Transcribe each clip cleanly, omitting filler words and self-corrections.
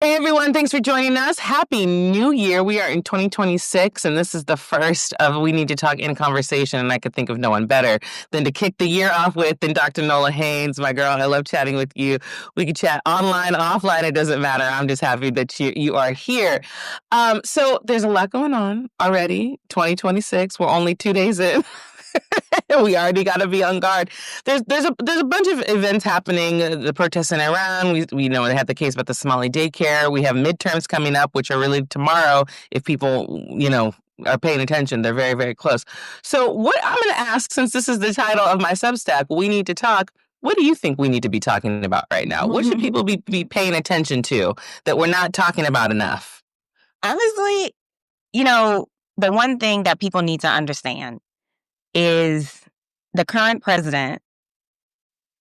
Hey everyone, thanks for joining us. Happy New Year. We are in 2026, and this is the first of We Need to Talk in Conversation, and I could think of no one better than to kick the year off with than Dr. Nola Haynes, my girl. I love chatting with you. We can chat online, offline, it doesn't matter. I'm just happy that you are here. So there's a lot going on already. 2026, we're only 2 days in. We already got to be on guard. There's a bunch of events happening. The protests in Iran. We know they had the case about the Somali daycare. We have midterms coming up, which are really tomorrow. If people are paying attention, they're very, very close. So what I'm going to ask, since this is the title of my Substack, We Need to Talk. What do you think we need to be talking about right now? What should people be paying attention to that we're not talking about enough? Honestly, the one thing that people need to understand is the current president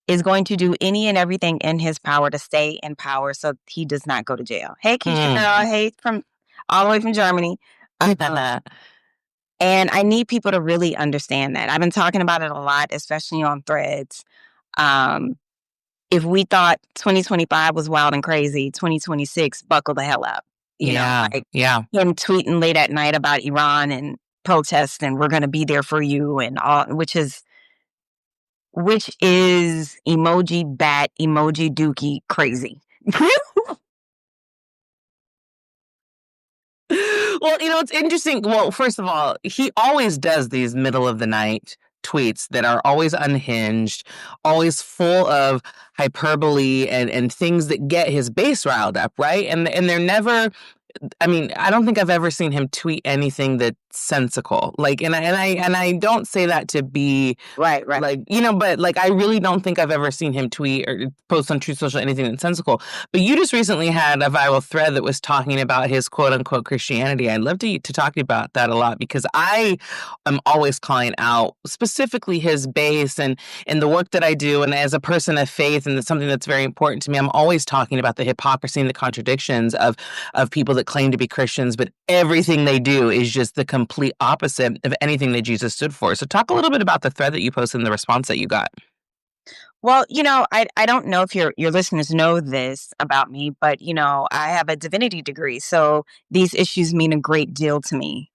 is going to do any and everything in his power to stay in power so he does not go to jail. Hey, Keisha girl. Hey, from all the way from Germany. And I need people to really understand that. I've been talking about it a lot, especially on Threads. If we thought 2025 was wild and crazy, 2026, buckle the hell up. Yeah. Him tweeting late at night about Iran and protests and we're going to be there for you and all, which is emoji bat, emoji dookie crazy. Well, it's interesting. Well, first of all, he always does these middle of the night tweets that are always unhinged, always full of hyperbole and things that get his base riled up, right? And they're never, I don't think I've ever seen him tweet anything that's sensical. And I don't say that to be right. but I really don't think I've ever seen him tweet or post on Truth Social anything that's sensical. But you just recently had a viral thread that was talking about his quote unquote Christianity. I'd love to talk about that a lot because I am always calling out specifically his base and the work that I do. And as a person of faith, and it's something that's very important to me, I'm always talking about the hypocrisy and the contradictions of people that claim to be Christians, but everything they do is just the complete opposite of anything that Jesus stood for. So talk a little bit about the thread that you posted and the response that you got. Well, I don't know if your listeners know this about me, but, I have a divinity degree. So these issues mean a great deal to me.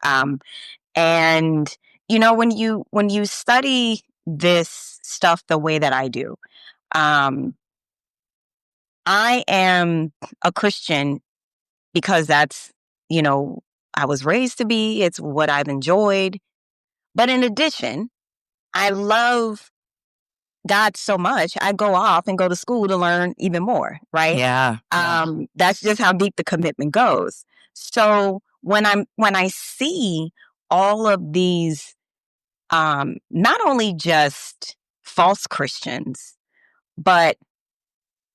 And, when you study this stuff the way that I do, I am a Christian because that's, I was raised to be. It's what I've enjoyed. But in addition, I love God so much, I go off and go to school to learn even more, right? Yeah. That's just how deep the commitment goes. So when I see all of these, not only just false Christians, but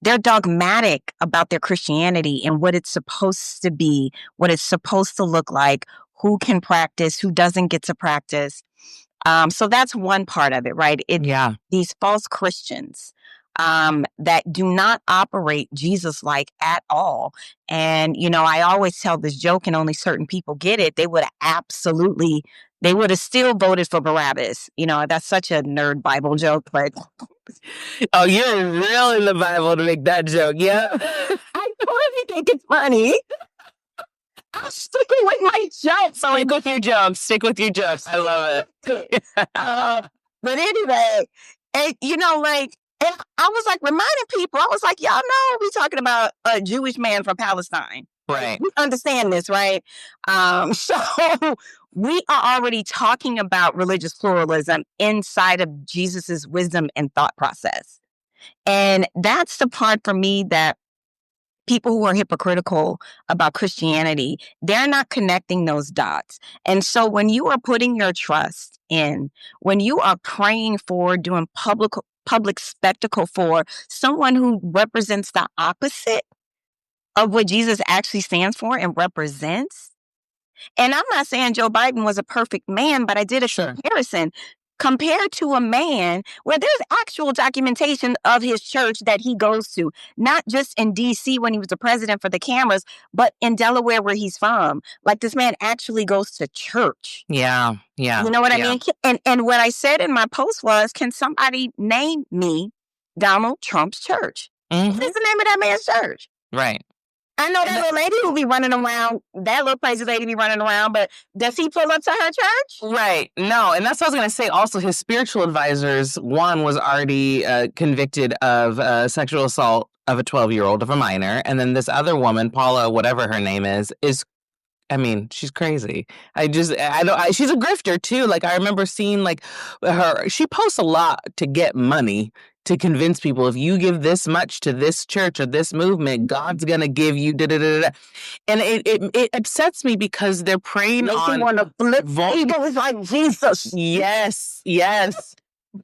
they're dogmatic about their Christianity and what it's supposed to be, what it's supposed to look like, who can practice, who doesn't get to practice. So that's one part of it, right? These false Christians that do not operate Jesus-like at all. And, I always tell this joke and only certain people get it. They would have still voted for Barabbas. That's such a nerd Bible joke, but... Oh, you're real in the Bible to make that joke, yeah? I totally think it's funny. I'm sticking with my jokes. Stick with your jokes. Stick with your jokes. I love it. But anyway, and and I was like reminding people, I was like, y'all know we're talking about a Jewish man from Palestine. Right. We understand this, right? So we are already talking about religious pluralism inside of Jesus's wisdom and thought process. And that's the part for me that people who are hypocritical about Christianity, they're not connecting those dots. And so when you are putting your trust in, when you are praying for, doing public spectacle for someone who represents the opposite of what Jesus actually stands for and represents. And I'm not saying Joe Biden was a perfect man, but I did a comparison. Compared to a man where there's actual documentation of his church that he goes to, not just in D.C. when he was the president for the cameras, but in Delaware where he's from. Like this man actually goes to church. Yeah. You know what I mean? And what I said in my post was, can somebody name me Donald Trump's church? Mm-hmm. What's the name of that man's church? Right. I know that little lady who be running around, that little crazy lady be running around, but does he pull up to her church? Right. No, and that's what I was going to say. Also, his spiritual advisors, one was already convicted of sexual assault of a 12-year-old, of a minor. And then this other woman, Paula, whatever her name is, I mean, she's crazy. She's a grifter too. Like, I remember seeing like she posts a lot to get money to convince people if you give this much to this church or this movement, God's going to give you da da da da. And it upsets me because they're preying Makes on. me want to flip tables like Jesus. Yes, yes.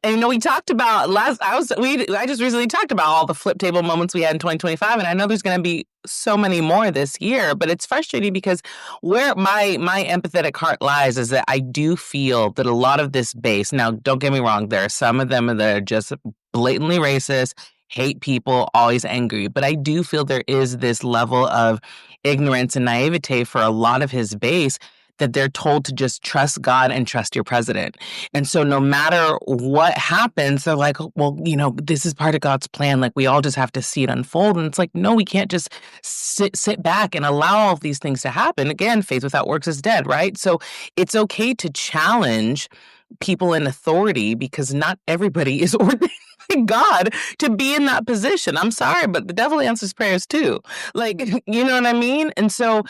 And we talked about I just recently talked about all the flip table moments we had in 2025, and I know there's going to be so many more this year, but it's frustrating because where my empathetic heart lies is that I do feel that a lot of this base, now don't get me wrong, there are some of them that are just blatantly racist, hate people, always angry, but I do feel there is this level of ignorance and naivete for a lot of his base that they're told to just trust God and trust your president. And so no matter what happens, they're like, well, this is part of God's plan. Like, we all just have to see it unfold. And it's like, no, we can't just sit back and allow all of these things to happen. Again, faith without works is dead, right? So it's okay to challenge people in authority because not everybody is ordained by God to be in that position. I'm sorry, but the devil answers prayers too. Like, you know what I mean? And so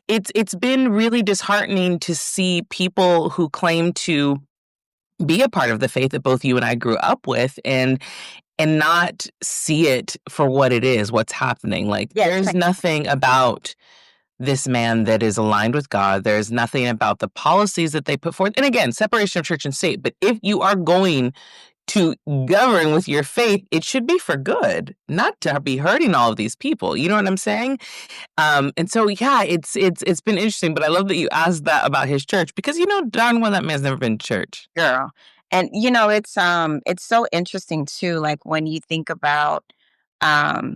it's been really disheartening to see people who claim to be a part of the faith that both you and I grew up with and not see it for what it is, what's happening. Like, there's nothing about this man that is aligned with God. There's nothing about the policies that they put forth. And again, separation of church and state. But if you are going to govern with your faith, it should be for good, not to be hurting all of these people. You know what I'm saying? And so, yeah, it's been interesting. But I love that you asked that about his church because darn well that man's never been to church, girl. And it's so interesting too. Like when you think about I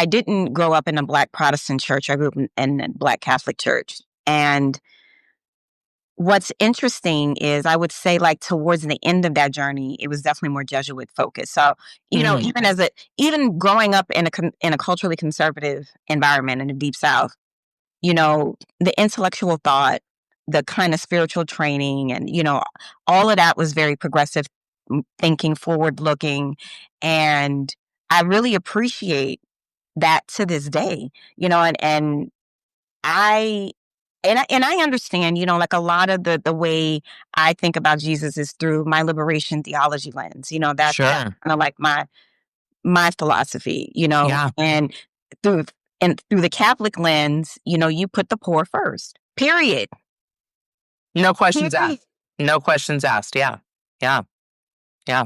didn't grow up in a Black Protestant church. I grew up in a Black Catholic church. And what's interesting is I would say like towards the end of that journey, it was definitely more Jesuit focused. So, even growing up in a culturally conservative environment in the Deep South, the intellectual thought, the kind of spiritual training and, all of that was very progressive thinking, forward looking. And I really appreciate that to this day, and I understand, like a lot of the way I think about Jesus is through my liberation theology lens. That's sure, kind of like my philosophy, Yeah. and through the Catholic lens, you put the poor first. Period. No questions asked. No questions asked. Yeah. Yeah. Yeah.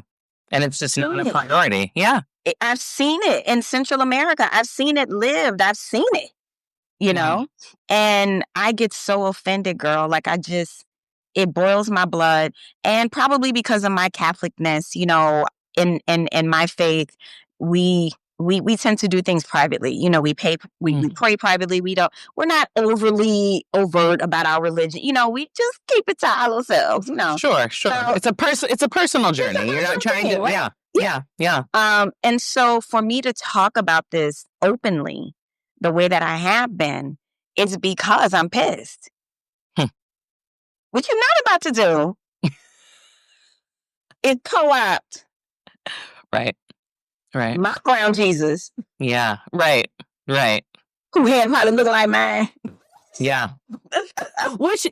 And it's just not a priority. Yeah. I've seen it in Central America. I've seen it lived. I've seen it, and I get so offended, girl. Like it boils my blood. And probably because of my Catholicness, in my faith, we tend to do things privately. We pray privately. We're not overly overt about our religion. We just keep it to ourselves, Sure. So, it's a personal journey. You're not trying to, right? Yeah. And so for me to talk about this openly, the way that I have been, it's because I'm pissed. What you're not about to do is co-opt. Right. My crown Jesus. Yeah. Right. Who had probably look like mine. Yeah. Which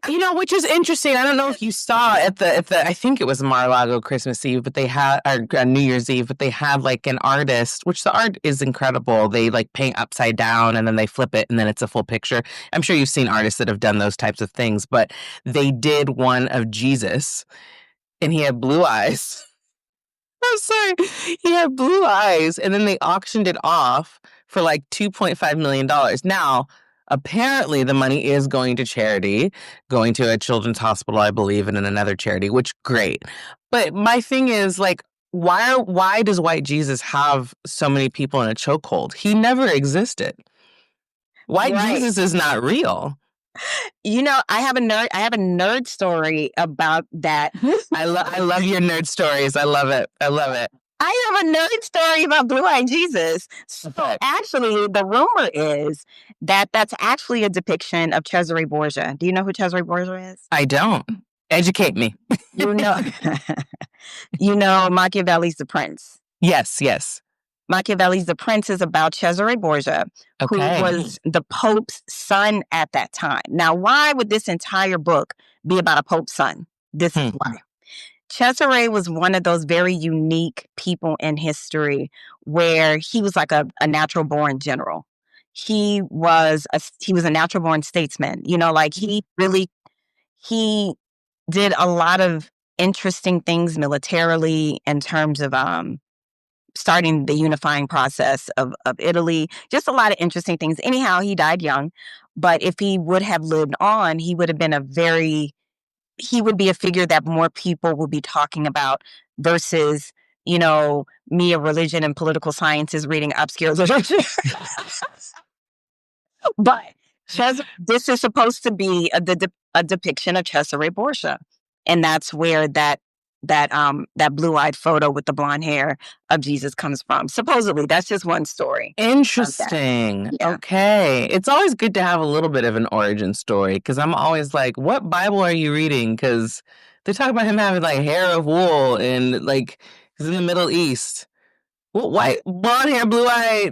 is interesting. I don't know if you saw at the I think it was Mar-a-Lago Christmas Eve, but they had or New Year's Eve, but they had like an artist, which the art is incredible. They like paint upside down and then they flip it and then it's a full picture. I'm sure you've seen artists that have done those types of things, but they did one of Jesus and he had blue eyes. I'm sorry. He had blue eyes and then they auctioned it off for like $2.5 million. Now, apparently, the money is going to charity, going to a children's hospital, I believe, and in another charity, which great. But my thing is, like, why does white Jesus have so many people in a chokehold? He never existed. White Jesus is not real. I have a nerd story about that. I love your nerd stories. I love it. I have a nerd story about Blue-Eyed Jesus. So Okay. actually, the rumor is that that's actually a depiction of Cesare Borgia. Do you know who Cesare Borgia is? I don't. Educate me. You know, you know Machiavelli's The Prince. Yes, yes. Machiavelli's The Prince is about Cesare Borgia, who Okay. was the Pope's son at that time. Now, why would this entire book be about a Pope's son? This is why. Cesare was one of those very unique people in history where he was like a natural born general. He was a natural born statesman. You know, like he did a lot of interesting things militarily in terms of starting the unifying process of Italy, just a lot of interesting things. Anyhow, he died young, but if he would have lived on, he would be a figure that more people will be talking about versus, you know, me, a religion and political sciences reading obscure literature. But this is supposed to be a depiction of Cesare Borgia. And that's where that blue-eyed photo with the blonde hair of Jesus comes from. Supposedly, that's just one story. Interesting. Yeah. Okay. It's always good to have a little bit of an origin story because I'm always like, what Bible are you reading? Because they talk about him having like hair of wool and like he's in the Middle East. Well, white, blonde hair, blue eye.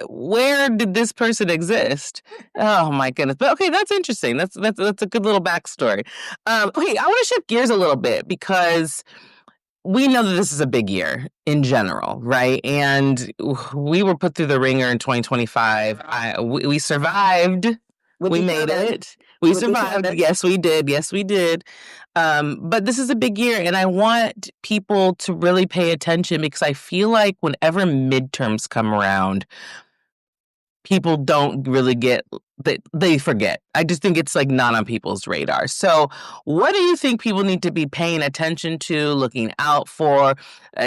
Where did this person exist? Oh my goodness! But okay, that's interesting. That's a good little backstory. Okay, I want to shift gears a little bit because we know that this is a big year in general, right? And we were put through the ringer in 2025. We survived. We made it. We survived. Yes, we did. Yes, we did. But this is a big year, and I want people to really pay attention because I feel like whenever midterms come around, people don't really they forget. I just think it's like not on people's radar. So what do you think people need to be paying attention to, looking out for,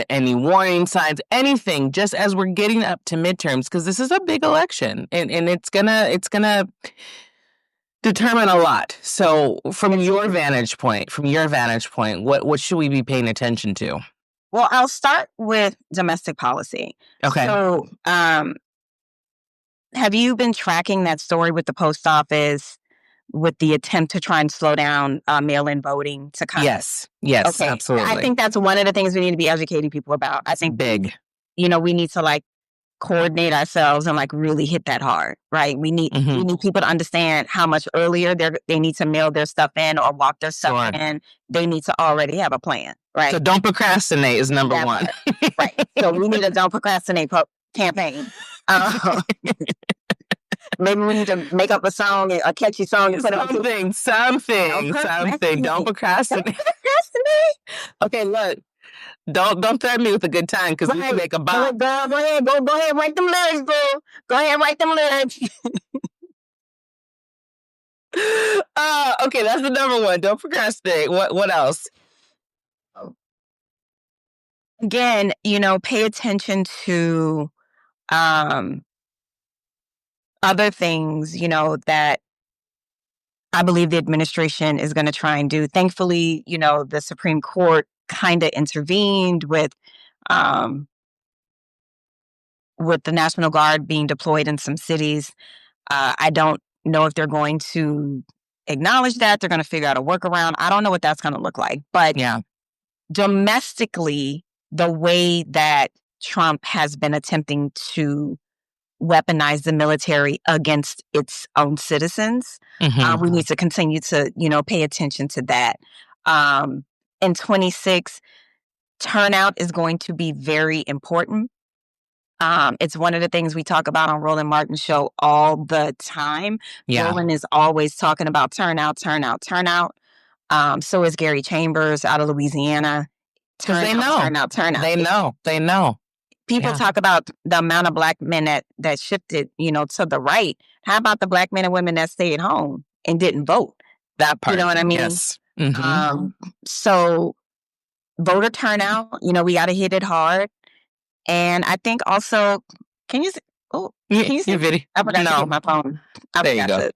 any warning signs, anything, just as we're getting up to midterms? Because this is a big election and it's gonna determine a lot. So from your vantage point, what should we be paying attention to? Well, I'll start with domestic policy. Okay. So have you been tracking that story with the post office with the attempt to try and slow down mail-in voting to kind Yes, okay. absolutely. I think that's one of the things we need to be educating people about. I think big. You know, we need to like coordinate ourselves and like really hit that hard, right? We need people to understand how much earlier they need to mail their stuff in or walk their stuff in. They need to already have a plan, right? So don't procrastinate is number one. Right. So we need a don't procrastinate campaign. Maybe we need to make up a song, a catchy song, and put something. Don't procrastinate. Okay, look. Don't threaten me with a good time because we can make a bop. Go ahead, write them lyrics, bro. Go ahead, write them lyrics. Okay, that's the number one. Don't procrastinate. What else? Again, you know, pay attention to other things, you know, that I believe the administration is going to try and do. Thankfully, you know, the Supreme Court kind of intervened with the National Guard being deployed in some cities. I don't know if they're going to acknowledge that. They're going to figure out a workaround. I don't know what that's going to look like. But yeah, domestically, the way that Trump has been attempting to weaponize the military against its own citizens, we need to continue to, you know, pay attention to that. In 26, turnout is going to be very important. It's one of the things we talk about on Roland Martin's show all the time. Yeah. Roland is always talking about turnout. So is Gary Chambers out of Louisiana. Because they know. They know. People talk about the amount of Black men that shifted, you know, to the right. How about the Black men and women that stayed home and didn't vote? That part. You know what I mean? Yes. So voter turnout, you know, we got to hit it hard. And I think also, can you see video? I forgot to hit my phone. There you go.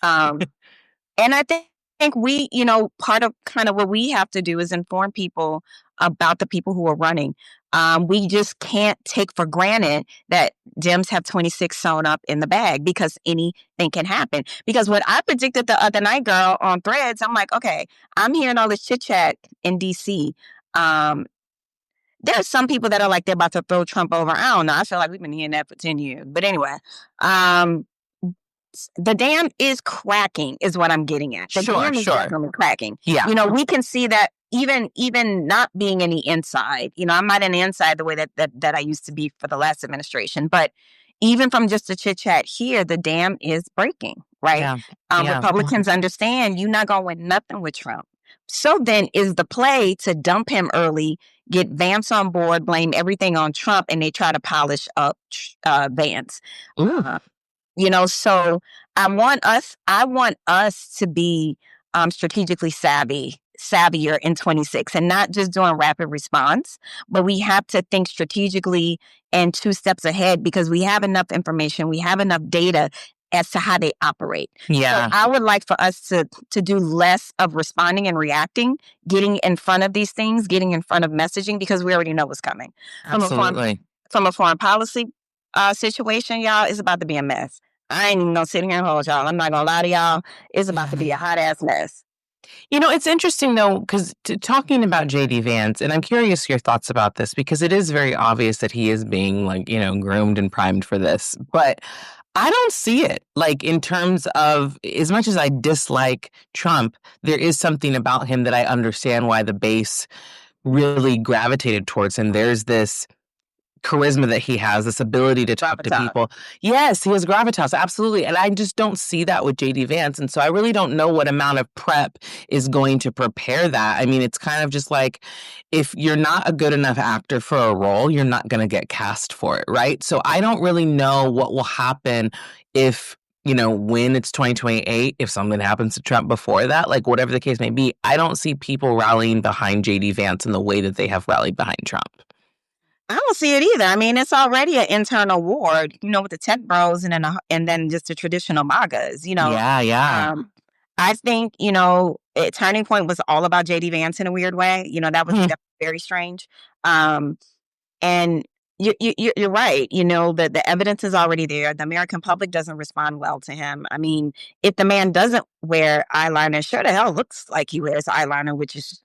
And I think we, you know, part of kind of what we have to do is inform people about the people who are running. We just can't take for granted that Dems have 26 sewn up in the bag because anything can happen. Because what I predicted the other night, girl, on Threads, I'm like, okay, I'm hearing all this chit chat in DC. There are some people that are like they're about to throw Trump over. I don't know. I feel like we've been hearing that for 10 years. But anyway, the dam is cracking, is what I'm getting at. The dam is definitely cracking. Yeah. We can see that even not being any inside. I'm not an inside the way that I used to be for the last administration. But even from just the chit chat here, the dam is breaking, right? Yeah. Republicans understand you're not going to win nothing with Trump. So then is the play to dump him early, get Vance on board, blame everything on Trump, and they try to polish up Vance. So I want us to be strategically savvier in 26 and not just doing rapid response, but we have to think strategically and 2 steps ahead because we have enough information, we have enough data as to how they operate. Yeah. So I would like for us to do less of responding and reacting, getting in front of these things, getting in front of messaging because we already know what's coming. Absolutely. From a foreign policy situation, y'all, it's about to be a mess. I ain't even gonna sit here and hold y'all. I'm not gonna lie to y'all. It's about to be a hot ass mess. It's interesting though, because talking about JD Vance, and I'm curious your thoughts about this because it is very obvious that he is being groomed and primed for this. But I don't see it in terms of as much as I dislike Trump, there is something about him that I understand why the base really gravitated towards him. There's this charisma that he has, this ability to talk to people. Yes, he has gravitas, absolutely. And I just don't see that with JD Vance. And so I really don't know what amount of prep is going to prepare that. I mean, it's kind of just like if you're not a good enough actor for a role, you're not going to get cast for it, right? So I don't really know what will happen if when it's 2028, if something happens to Trump before that, whatever the case may be, I don't see people rallying behind JD Vance in the way that they have rallied behind Trump. I don't see it either. I mean, it's already an internal war, with the tech bros and then just the traditional MAGAs, Yeah. I think, Turning Point was all about JD Vance in a weird way. That was very strange. And you're right. The evidence is already there. The American public doesn't respond well to him. I mean, if the man doesn't wear eyeliner, sure the hell looks like he wears eyeliner, which is,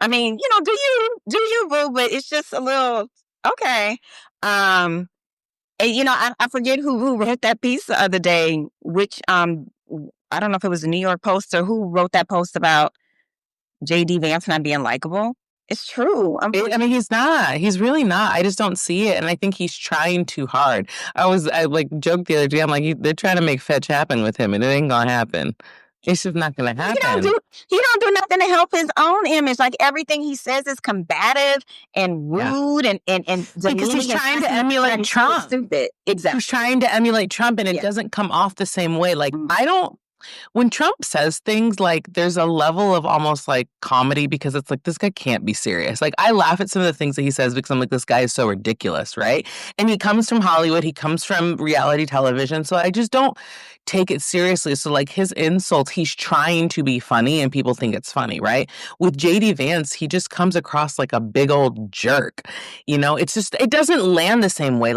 I mean, do you, boo? But it's just a little okay. And I forget who wrote that piece the other day. Which I don't know if it was the New York Post or who wrote that post about JD Vance not being likable. It's true. I mean, he's not. He's really not. I just don't see it, and I think he's trying too hard. I joked the other day. I'm like, they're trying to make fetch happen with him, and it ain't gonna happen. It's just not going to happen. He don't do nothing to help his own image. Everything he says is combative and rude and because he's trying to emulate Trump. Stupid. Exactly. He's trying to emulate Trump, and it doesn't come off the same way. I don't. When Trump says things, there's a level of almost comedy because it's this guy can't be serious. I laugh at some of the things that he says because I'm this guy is so ridiculous, right? And he comes from Hollywood, he comes from reality television, so I just don't take it seriously. So his insults, he's trying to be funny and people think it's funny, right? With JD Vance, he just comes across like a big old jerk. It's just, it doesn't land the same way.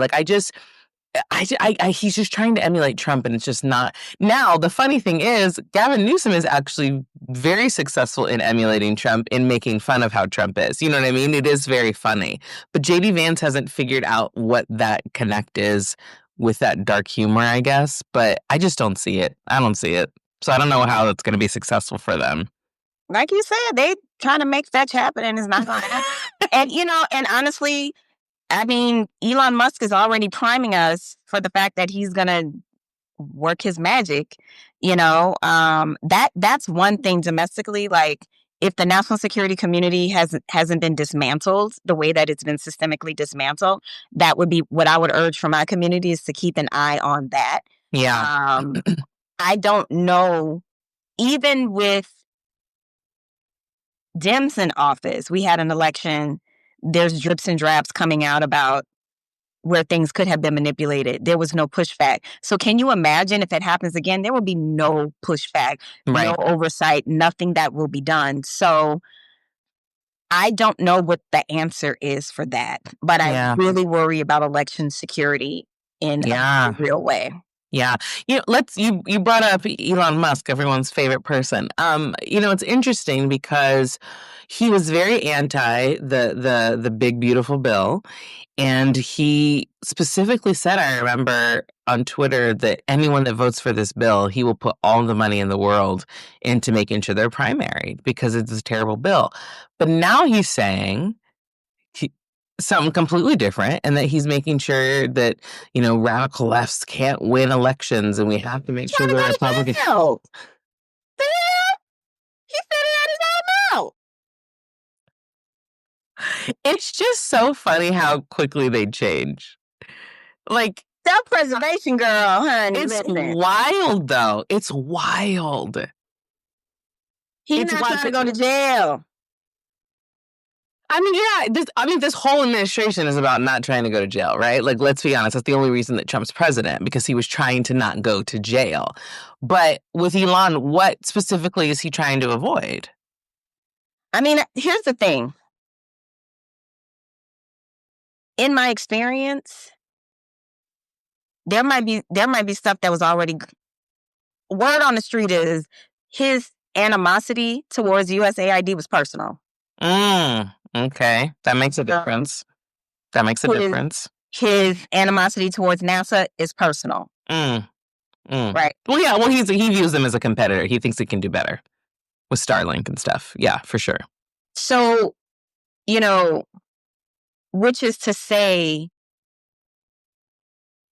He's just trying to emulate Trump, and it's just not. Now, the funny thing is, Gavin Newsom is actually very successful in emulating Trump, in making fun of how Trump is. You know what I mean? It is very funny. But JD Vance hasn't figured out what that connect is with that dark humor, I guess. But I just don't see it. I don't see it. So I don't know how it's going to be successful for them. Like you said, they trying to make fetch happen, and it's not going to happen. And honestly, I mean, Elon Musk is already priming us for the fact that he's going to work his magic. That's one thing domestically. If the national security community hasn't been dismantled the way that it's been systemically dismantled, that would be what I would urge for my community, is to keep an eye on that. Yeah. I don't know. Even with Dems in office, we had an election. There's drips and drabs coming out about where things could have been manipulated. There was no pushback. So can you imagine if it happens again? There will be no pushback, no oversight, nothing that will be done. So I don't know what the answer is for that, but I really worry about election security in a real way. Yeah. You brought up Elon Musk, everyone's favorite person. It's interesting because he was very anti the big beautiful bill. And he specifically said, I remember on Twitter, that anyone that votes for this bill, he will put all the money in the world into making sure they're primary because it's a terrible bill. But now he's saying something completely different, and that he's making sure that, radical lefts can't win elections, and we have to make sure the Republicans. He said it out his own mouth. It's just so funny how quickly they change. Like, self-preservation, girl, honey. It's wild, though. It's wild. He's not trying to go to jail. This whole administration is about not trying to go to jail, right? Like, let's be honest, that's the only reason that Trump's president, because he was trying to not go to jail. But with Elon, what specifically is he trying to avoid? I mean, here's the thing. In my experience, there might be stuff that was already. Word on the street is his animosity towards USAID was personal. Okay, that makes a difference. His animosity towards NASA is personal. Right. Well, yeah. Well, he views them as a competitor. He thinks he can do better with Starlink and stuff. Yeah, for sure. So, which is to say,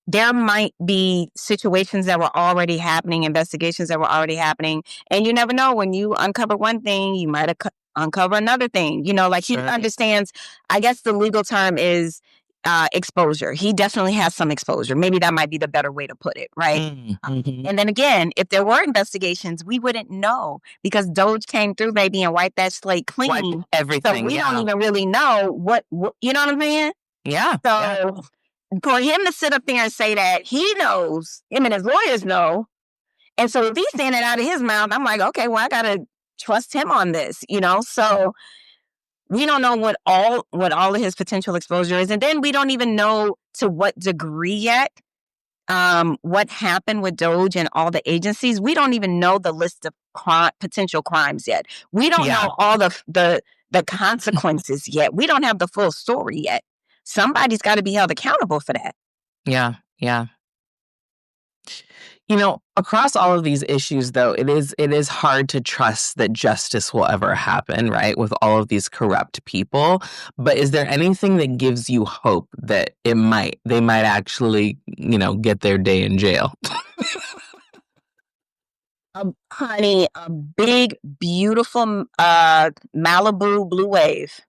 there might be situations that were already happening, investigations that were already happening, and you never know. When you uncover one thing, you might uncover another thing. He understands. I guess the legal term is exposure. He definitely has some exposure. Maybe that might be the better way to put it, right? Mm-hmm. And then again, if there were investigations, we wouldn't know because Doge came through, baby, and wiped that slate clean. Wiped everything. So we don't even really know what you know what I'm saying? Yeah. So for him to sit up there and say that he knows, him and his lawyers know, and so if he's saying it out of his mouth, I'm like, okay, well, I gotta trust him on this, So we don't know what all of his potential exposure is, and then we don't even know to what degree yet. What happened with Doge and all the agencies? We don't even know the list of potential crimes yet. We don't know all the consequences yet. We don't have the full story yet. Somebody's got to be held accountable for that. Yeah. Across all of these issues, though, it is hard to trust that justice will ever happen, right? With all of these corrupt people. But is there anything that gives you hope that they might actually, get their day in jail? Honey, a big, beautiful Malibu blue wave.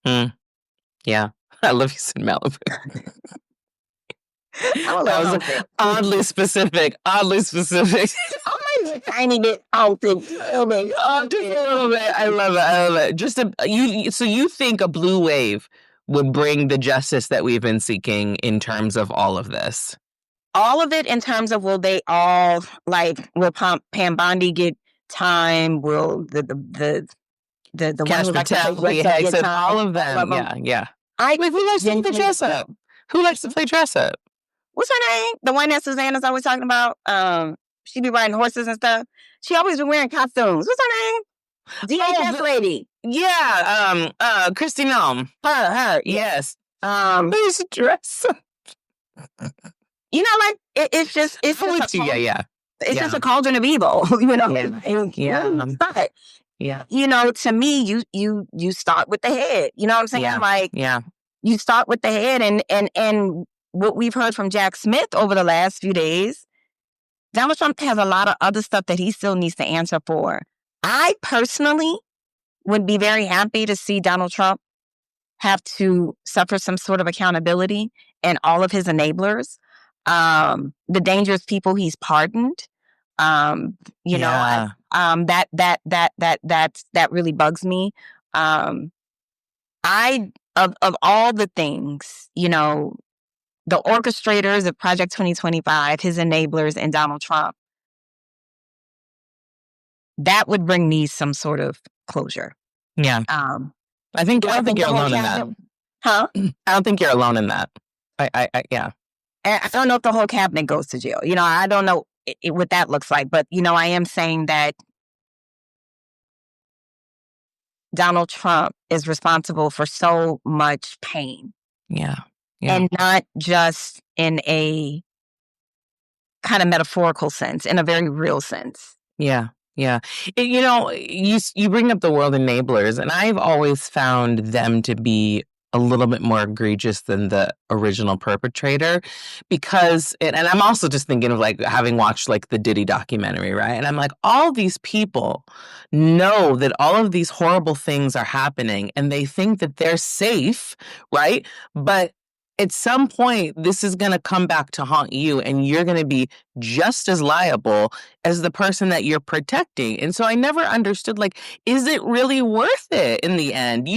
Yeah. I love you said Malibu. That was oddly specific. Oh, my tiny bit altered. Just a little bit. I love it. So you think a blue wave would bring the justice that we've been seeking in terms of all of this? All of it in terms of will Pam Bondi get time? Will the Cash Patel, all of them? Yeah. Who likes to play dress up? Who likes to play dress up? What's her name? The one that Susanna's always talking about. She be riding horses and stuff. She always been wearing costumes. What's her name? DHS lady. Yeah. Christy Nome. Her. Yes. Who's dress? It's just It's just a cauldron of evil. To me, you start with the head. You know what I'm saying? You start with the head, and what we've heard from Jack Smith over the last few days, Donald Trump has a lot of other stuff that he still needs to answer for. I personally would be very happy to see Donald Trump have to suffer some sort of accountability and all of his enablers, the dangerous people he's pardoned. That really bugs me. Of all the things, the orchestrators of Project 2025, his enablers, and Donald Trump, that would bring me some sort of closure. Yeah. I don't think you're the whole alone in that. cabinet, huh? I don't think you're alone in that. Yeah. I don't know if the whole cabinet goes to jail. I don't know what that looks like, but I am saying that Donald Trump is responsible for so much pain. Yeah. Yeah. And not just in a kind of metaphorical sense, in a very real sense. Yeah. Yeah. You bring up the world enablers, and I've always found them to be a little bit more egregious than the original perpetrator, because and I'm also just thinking of like having watched like the Diddy documentary, right? And I'm like, all these people know that all of these horrible things are happening and they think that they're safe, right? But at some point, this is going to come back to haunt you, and you're going to be just as liable as the person that you're protecting. And so I never understood, like, is it really worth it in the end?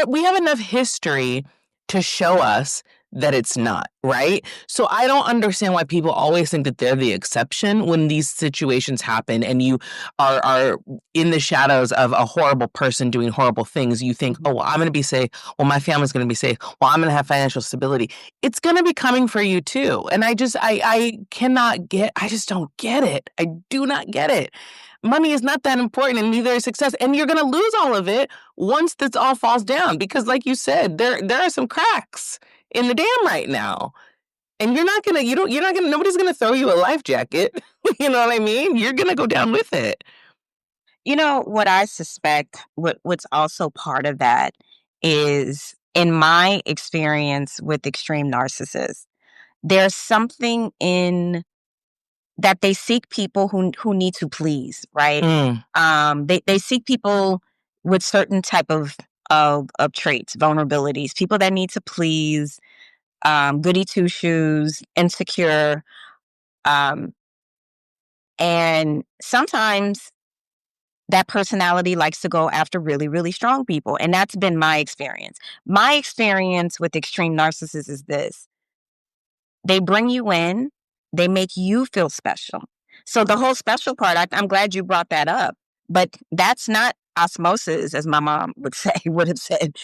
We have enough history to show us that it's not, right? So I don't understand why people always think that they're the exception when these situations happen and you are in the shadows of a horrible person doing horrible things. You think, oh, well, I'm going to be safe. Well, my family's going to be safe. Well, I'm going to have financial stability. It's going to be coming for you too. And I just don't get it. I do not get it. Money is not that important, and neither is success. And you're going to lose all of it once this all falls down, because like you said, there are some cracks in the dam right now. And nobody's gonna throw you a life jacket. You know what I mean? You're gonna go down with it. What I suspect, what's also part of that is, in my experience with extreme narcissists, there's something in that they seek people who need to please, right? They seek people with certain type of traits, vulnerabilities, people that need to please, goody two shoes, insecure, and sometimes that personality likes to go after really, really strong people. And that's been my experience. My experience with extreme narcissists is this: they bring you in, they make you feel special. So the whole special part, I'm glad you brought that up, but that's not osmosis, as my mom would have said.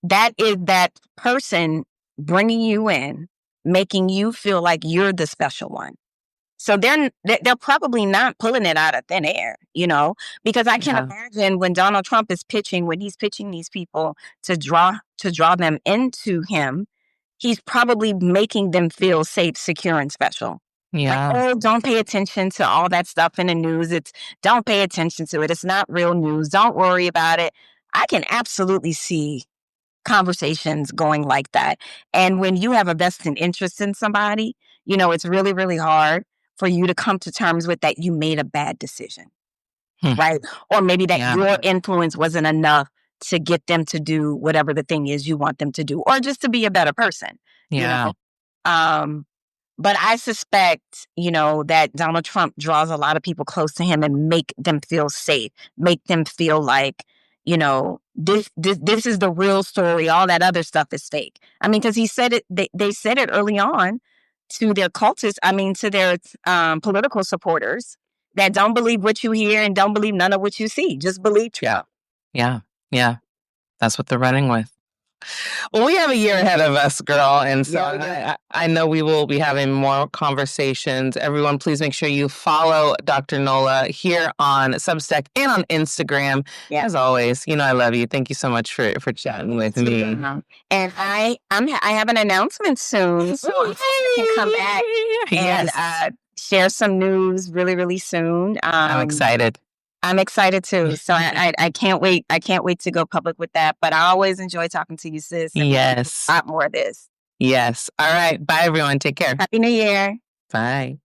That is that person bringing you in, making you feel like you're the special one. So they're probably not pulling it out of thin air, because I can imagine when Donald Trump is when he's pitching these people to draw them into him, he's probably making them feel safe, secure, and special. Yeah. Like, oh, don't pay attention to all that stuff in the news. Don't pay attention to it. It's not real news. Don't worry about it. I can absolutely see conversations going like that. And when you have a vested interest in somebody, it's really, really hard for you to come to terms with that you made a bad decision, right? Or maybe that your influence wasn't enough to get them to do whatever the thing is you want them to do, or just to be a better person. But I suspect, that Donald Trump draws a lot of people close to him and make them feel safe, make them feel like, this is the real story. All that other stuff is fake. I mean, because he said it, they said it early on to their to their political supporters, that don't believe what you hear and don't believe none of what you see. Just believe Trump. Yeah. That's what they're running with. Well, we have a year ahead of us, girl. And so I know we will be having more conversations. Everyone, please make sure you follow Dr. Nola here on Substack and on Instagram. Yeah. As always, I love you. Thank you so much for chatting with me. And I have an announcement soon. So you can come back and share some news really, really soon. I'm excited. I'm excited too. So I can't wait. I can't wait to go public with that. But I always enjoy talking to you, sis. Yes. A lot more of this. Yes. All right. Bye, everyone. Take care. Happy New Year. Bye.